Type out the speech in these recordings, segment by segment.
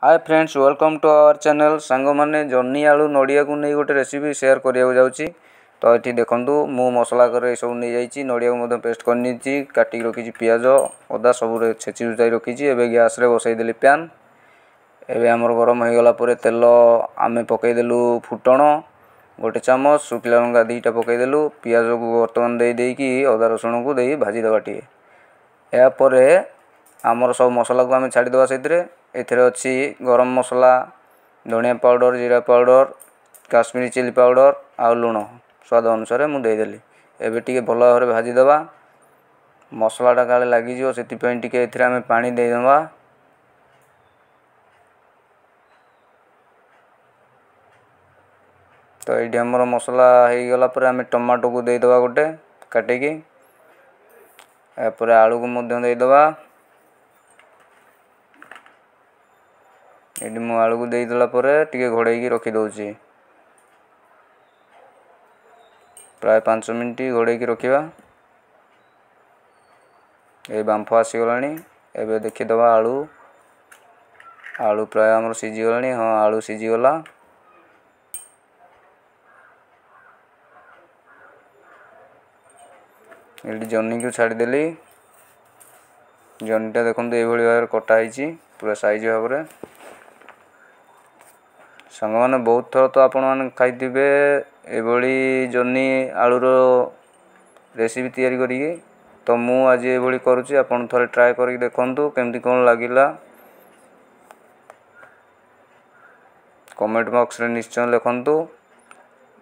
Hi friends, welcome to our channel. Song मैंने journey आलू नड़िया को नहीं गोटे रेसिपी शेयर करिया जाऊँगी। तो ये देखूँ मु मसला कर सब नहीं जाइए नड़िया को पेस्ट कर काटिक रखी पियाज अदा सब छेची छुचाई रखी। एवं गैस रे बसईदेली पैन। एवं आमर गरम हो गला तेल आम पकईदेलु फुटण गोटे चामच, शुखला लंका दीटा पकईदेलु, पियाज को बर्तमान देकी अदा रसुण को दे भाजीदे टे। यापर आमर सब मसला को आम छाड़ीदे से एथिरे अच्छी गरम मसला, धनिया पाउडर, जीरा पाउडर, काश्मीरी चिली पाउडर आ लुण स्वाद अनुसार मुदेदेली। एबे टिके भल भाव भाजीदे। मसलाटा काले लगिज से टिके आम पानी देदेबा। तो ये आमर मसला हो गला आम टमाटो को देदेबा गोटे काटिकी। यापर आलू को देदेबा। ये मु आलू को देदेला टिके घोड़े रखीदे प्राय 5 मिनट घोड़े रखा। ये बांफ आसीगला। एवं देखीदे आलू आलू प्राय आमर सीझीगला। हाँ, आलू सीझीगला। ये जन्नी को छाड़देली। जन्नीटा देखो ये भाव कटाई पूरा साइज भाव में। सांग मैंने बहुत थर तो आपण मैंने खाइबे ये जन्नी आलूर रेसिपी तैयारी करी। तो मु आज ये करुँची, आपन थोड़े ट्राए करके देखंतु केमती कौन लगिला। कमेंट बॉक्स रे निश्चय लिखंतु।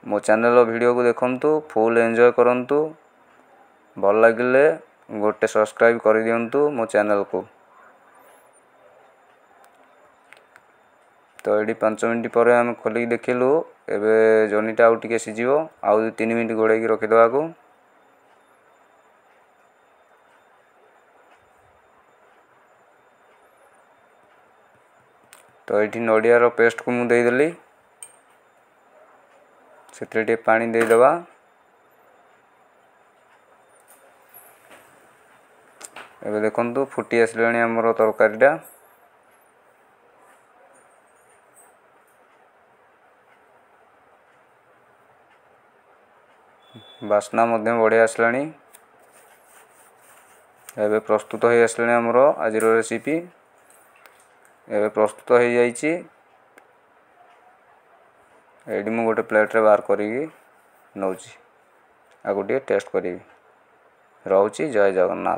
मो चैनल वीडियो को देखंतु, फुल एंजॉय करंतु। भल लगिले गोटे सब्सक्राइब कर दियंतु मो चैनल को। तो ये 5 मिनट पर आम खोलिक देखिलु। एबे जर्नीटा आउ टिके सीझिबो, आउ 3 मिनट घोड़े रखीदेवा को। तो ये नड़ियार पेस्ट को मुझे देदेली। से पानी देदेबा। एबे देखंतु फुटी आसलाणी आमर तरकारीटा। बास्ना बढ़िया आसलाणी। एबे प्रस्तुत हो आसलाणी आमर आज रेसिपी। एबे प्रस्तुत हो जाइए। ये मु गोटे प्लेट रे बाहर करी नौची। आ गोटे टेस्ट करी। रहूची। जय जगन्नाथ।